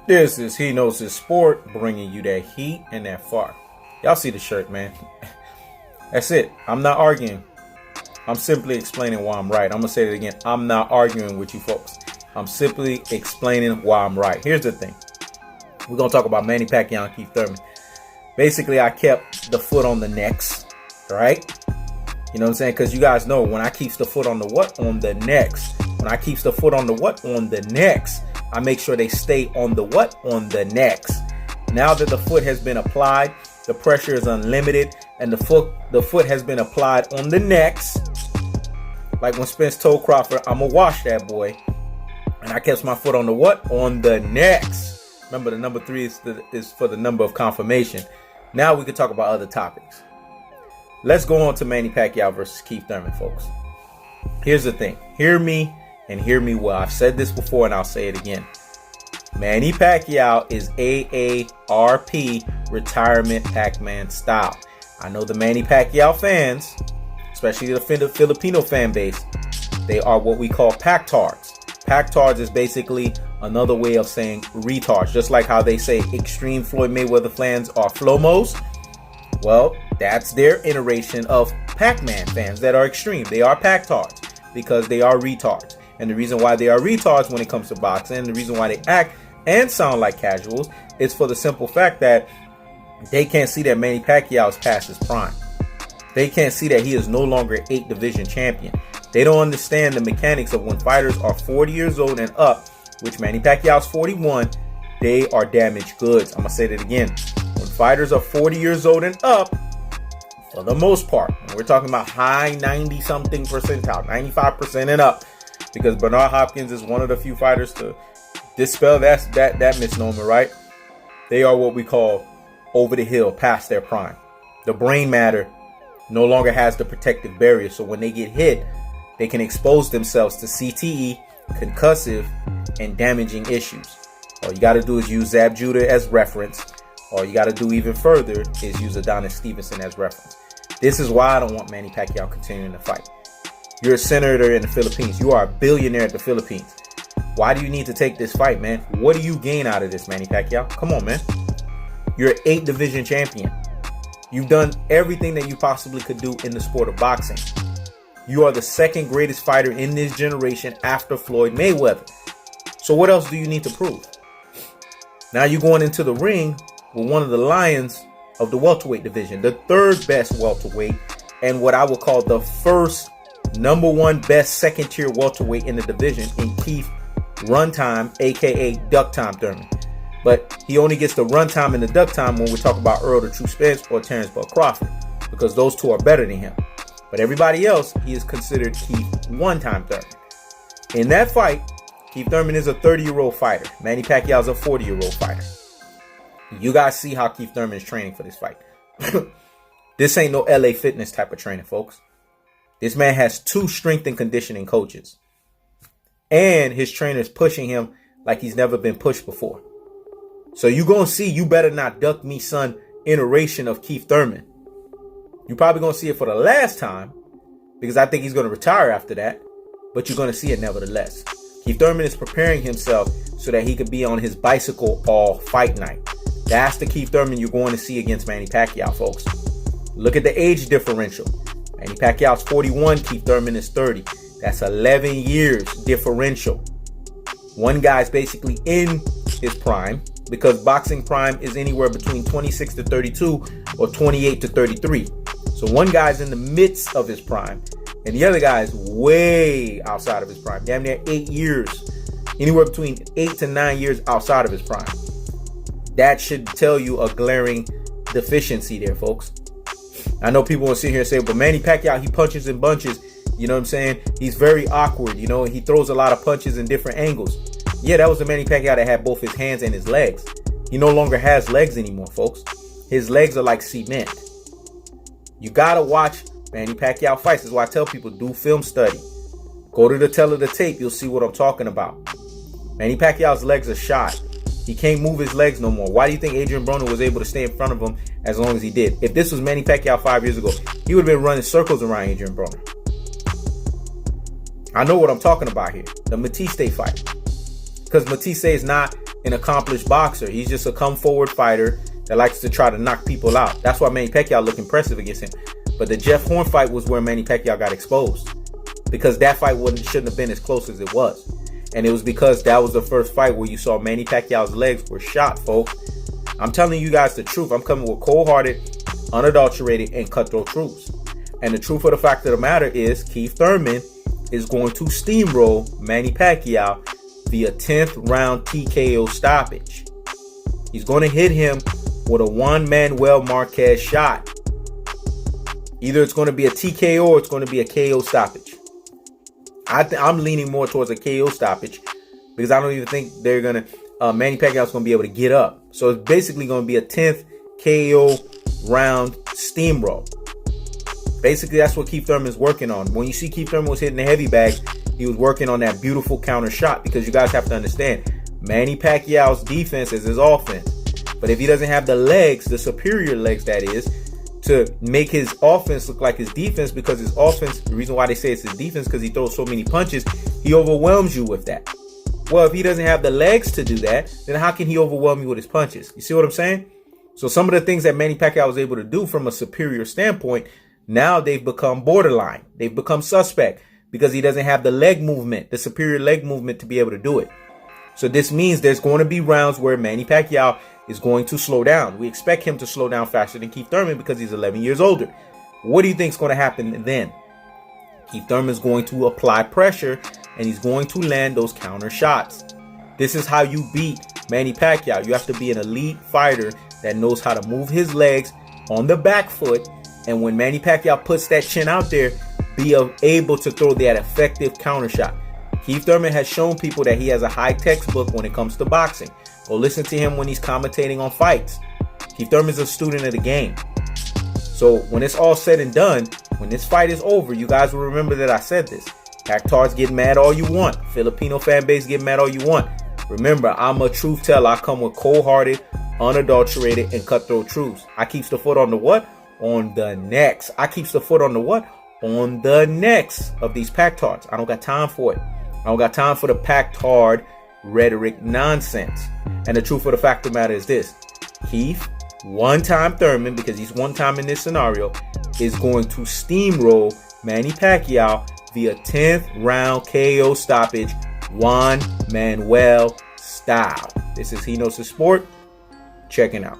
This is He Knows His Sport, bringing you that heat and that fart. Y'all see the shirt, man. That's it. I'm not arguing. I'm simply explaining why I'm right. I'm going to say it again. I'm not arguing with you folks. I'm simply explaining why I'm right. Here's the thing. We're going to talk about Manny Pacquiao and Keith Thurman. Basically, I kept the foot on the necks, right? You know what I'm saying? Because you guys know when I keep the foot on the what? On the necks. When I keep the foot on the what? On the necks. I make sure they stay on the what? On the necks. Now that the foot has been applied, the pressure is unlimited, and the foot has been applied on the necks. Like when Spence told Crawford, I'm going to wash that boy. And I kept my foot on the what? On the necks. Remember, the number 3 is for the number of confirmation. Now we can talk about other topics. Let's go on to Manny Pacquiao versus Keith Thurman, folks. Here's the thing. Hear me and hear me well. I've said this before and I'll say it again. Manny Pacquiao is AARP retirement Pac-Man style. I know the Manny Pacquiao fans, especially the Filipino fan base, they are what we call Pactards. Pactards is basically another way of saying retards. Just like how they say extreme Floyd Mayweather fans are Flomos. Well, that's their iteration of Pac-Man fans that are extreme. They are Pactards because they are retards. And the reason why they are retards when it comes to boxing, the reason why they act and sound like casuals, is for the simple fact that they can't see that Manny Pacquiao is past his prime. They can't see that he is no longer 8 division champion. They don't understand the mechanics of when fighters are 40 years old and up, which Manny Pacquiao is 41, they are damaged goods. I'm going to say that again. When fighters are 40 years old and up, for the most part, and we're talking about high 90-something percentile, 95% and up, because Bernard Hopkins is one of the few fighters to dispel that misnomer, right? They are what we call over the hill, past their prime. The brain matter no longer has the protective barrier, so when they get hit, they can expose themselves to CTE, concussive, and damaging issues. All you got to do is use Zab Judah as reference. All you got to do even further is use Adonis Stevenson as reference. This is why I don't want Manny Pacquiao continuing to fight. You're a senator in the Philippines. You are a billionaire at the Philippines. Why do you need to take this fight, man? What do you gain out of this, Manny Pacquiao? Come on, man. You're an 8 division champion. You've done everything that you possibly could do in the sport of boxing. You are the second greatest fighter in this generation after Floyd Mayweather. So what else do you need to prove? Now you're going into the ring with one of the lions of the welterweight division, the 3rd best welterweight, and what I would call the first number 1 best second tier welterweight in the division in Keith Runtime, aka Duck Time Thurman. But he only gets the runtime and the duck time when we talk about Earl the True Spence or Terrence Bud Crawford, because those two are better than him. But everybody else, he is considered Keith One-Time Thurman. In that fight, Keith Thurman is a 30-year-old fighter. Manny Pacquiao is a 40-year-old fighter. You guys see how Keith Thurman is training for this fight. This ain't no LA Fitness type of training, folks. This man has 2 strength and conditioning coaches. And his trainer is pushing him like he's never been pushed before. So you're going to see You Better Not Duck Me Son iteration of Keith Thurman. You're probably going to see it for the last time, because I think he's going to retire after that. But you're going to see it nevertheless. Keith Thurman is preparing himself so that he could be on his bicycle all fight night. That's the Keith Thurman you're going to see against Manny Pacquiao, folks. Look at the age differential. Manny Pacquiao's 41, Keith Thurman is 30. That's 11 years differential. One guy's basically in his prime, because boxing prime is anywhere between 26 to 32 or 28 to 33. So one guy's in the midst of his prime, and the other guy is way outside of his prime. Damn near 8 years. Anywhere between 8 to 9 years outside of his prime. That should tell you a glaring deficiency there, folks. I know people will sit here and say, but Manny Pacquiao, he punches and bunches. You know what I'm saying? He's very awkward, you know, and he throws a lot of punches in different angles. Yeah, that was the Manny Pacquiao that had both his hands and his legs. He no longer has legs anymore, folks. His legs are like cement. You gotta watch Manny Pacquiao fights. This is why I tell people, do film study. Go to the tell of the tape. You'll see what I'm talking about. Manny Pacquiao's legs are shot. He can't move his legs no more. Why do you think Adrian Broner was able to stay in front of him as long as he did? If this was Manny Pacquiao 5 years ago, he would have been running circles around Adrian Broner. I know what I'm talking about here. The Matisse fight. Because Matisse is not an accomplished boxer. He's just a come forward fighter that likes to try to knock people out. That's why Manny Pacquiao looked impressive against him. But the Jeff Horn fight was where Manny Pacquiao got exposed, because that fight shouldn't have been as close as it was. And it was because that was the first fight where you saw Manny Pacquiao's legs were shot, folks. I'm telling you guys the truth. I'm coming with cold-hearted, unadulterated, and cutthroat truths. And the truth of the fact of the matter is Keith Thurman is going to steamroll Manny Pacquiao via 10th round TKO stoppage. He's going to hit him with a Juan Manuel Marquez shot. Either it's going to be a TKO or it's going to be a KO stoppage. I'm leaning more towards a KO stoppage, because I don't even think they're going to, Manny Pacquiao's going to be able to get up. So it's basically going to be a 10th KO round steamroll. Basically, that's what Keith Thurman's working on. When you see Keith Thurman was hitting the heavy bag, he was working on that beautiful counter shot, because you guys have to understand, Manny Pacquiao's defense is his offense. But if he doesn't have the legs, the superior legs that is, to make his offense look like his defense, because his offense, the reason why they say it's his defense, because he throws so many punches, he overwhelms you with that. Well, if he doesn't have the legs to do that, then how can he overwhelm you with his punches? You see what I'm saying? So some of the things that Manny Pacquiao was able to do from a superior standpoint, now they've become borderline. They've become suspect, because he doesn't have the leg movement, the superior leg movement to be able to do it. So this means there's going to be rounds where Manny Pacquiao is going to slow down. We expect him to slow down faster than Keith Thurman, because he's 11 years older. What do you think is going to happen then? Keith Thurman is going to apply pressure, and he's going to land those counter shots. This is how you beat Manny Pacquiao. You have to be an elite fighter that knows how to move his legs on the back foot, and when Manny Pacquiao puts that chin out there, be able to throw that effective counter shot. Keith Thurman has shown people that he has a high textbook when it comes to boxing. Go listen to him when he's commentating on fights. Keith Thurman is a student of the game. So when it's all said and done, when this fight is over, you guys will remember that I said this. Pactards, get mad all you want. Filipino fan base, get mad all you want. Remember, I'm a truth teller. I come with cold-hearted, unadulterated, and cutthroat truths. I keeps the foot on the what? On the necks. I keeps the foot on the what? On the necks of these Pactards. I don't got time for it. I don't got time for the Pactard rhetoric nonsense. And the truth of the fact of the matter is this. Keith, one-time Thurman, because he's one-time in this scenario, is going to steamroll Manny Pacquiao via 10th round KO stoppage, Juan Manuel style. This is He Knows the Sport. Checking out.